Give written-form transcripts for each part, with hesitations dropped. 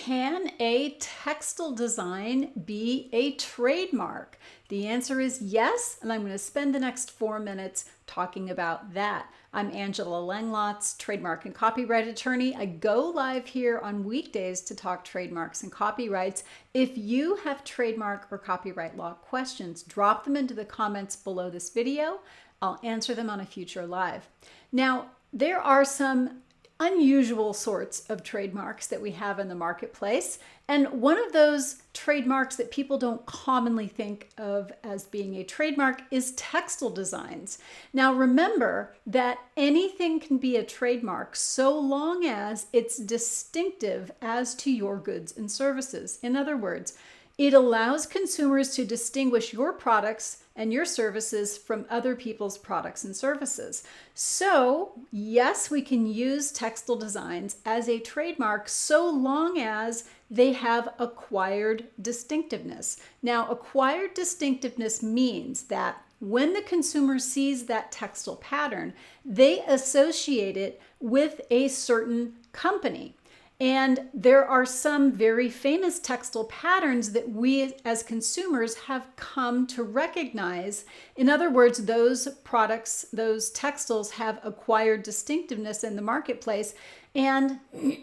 Can a textile design be a trademark? The answer is yes, and I'm going to spend the next 4 minutes talking about that. I'm Angela Langlotz, trademark and copyright attorney. I go live here on weekdays to talk trademarks and copyrights. If you have trademark or copyright law questions, drop them into the comments below this video. I'll answer them on a future live. Now, there are some unusual sorts of trademarks that we have in the marketplace. And one of those trademarks that people don't commonly think of as being a trademark is textile designs. Now remember that anything can be a trademark so long as it's distinctive as to your goods and services. In other words, it allows consumers to distinguish your products and your services from other people's products and services. So yes, we can use textile designs as a trademark so long as they have acquired distinctiveness. Now, acquired distinctiveness means that when the consumer sees that textile pattern, they associate it with a certain company. And there are some very famous textile patterns that we as consumers have come to recognize. In other words, those products, those textiles have acquired distinctiveness in the marketplace. And,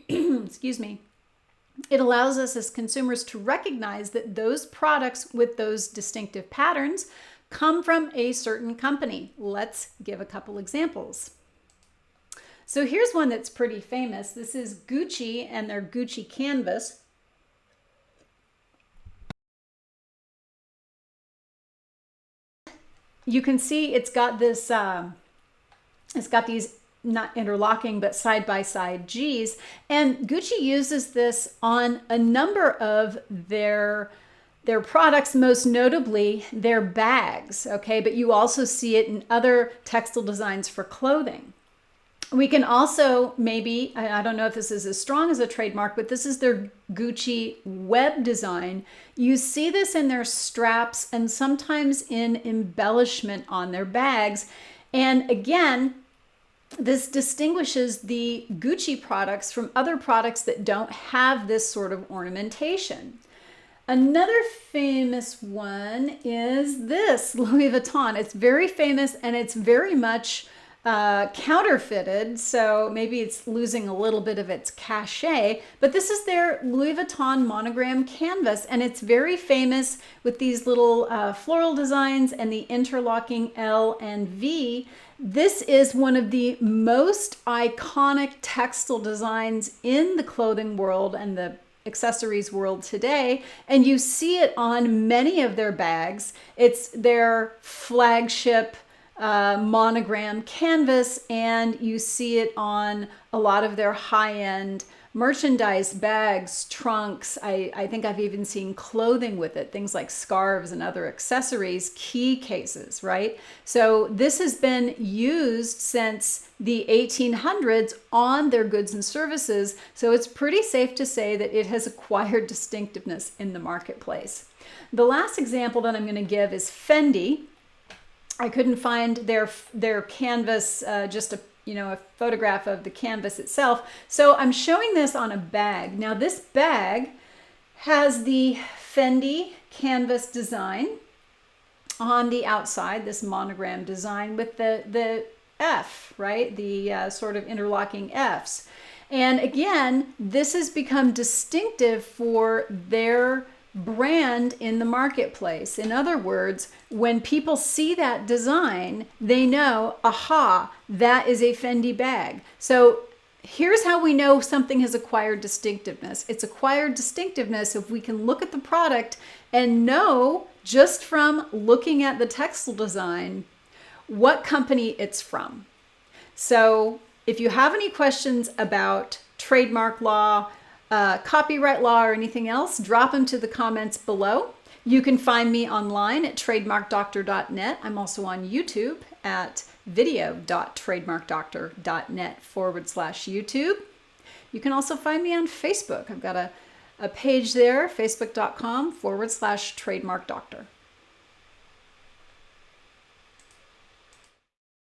excuse me, it allows us as consumers to recognize that those products with those distinctive patterns come from a certain company. Let's give a couple examples. So here's one that's pretty famous. This is Gucci and their Gucci canvas. You can see it's got this, it's got these not interlocking, but side-by-side G's. And Gucci uses this on a number of their products, most notably their bags, okay? But you also see it in other textile designs for clothing. We can also maybe, I don't know if this is as strong as a trademark, but this is their Gucci web design. You see this in their straps and sometimes in embellishment on their bags. And again, this distinguishes the Gucci products from other products that don't have this sort of ornamentation. Another famous one is this, Louis Vuitton. It's very famous and it's very much counterfeited, so maybe it's losing a little bit of its cachet, but this is their Louis Vuitton monogram canvas, and it's very famous with these little floral designs and the interlocking L and V. This is one of the most iconic textile designs in the clothing world and the accessories world today, and you see it on many of their bags. It's their flagship monogram canvas, and you see it on a lot of their high-end merchandise, bags, trunks. I think I've even seen clothing with it, things like scarves and other accessories, key cases, right? So this has been used since the 1800s on their goods and services, so it's pretty safe to say that it has acquired distinctiveness in the marketplace. The last example that I'm going to give is Fendi. I couldn't find their canvas, just a photograph of the canvas itself. So I'm showing this on a bag. Now this bag has the Fendi canvas design on the outside, this monogram design with the F, right? The sort of interlocking Fs. And again, this has become distinctive for their brand in the marketplace. In other words, when people see that design, they know, aha, that is a Fendi bag. So here's how we know something has acquired distinctiveness. It's acquired distinctiveness if we can look at the product and know just from looking at the textile design what company it's from. So if you have any questions about trademark law, copyright law, or anything else, drop them to the comments below. You can find me online at TrademarkDoctor.net. I'm also on YouTube at video.TrademarkDoctor.net/YouTube. You can also find me on Facebook. I've got a page there, facebook.com/TrademarkDoctor.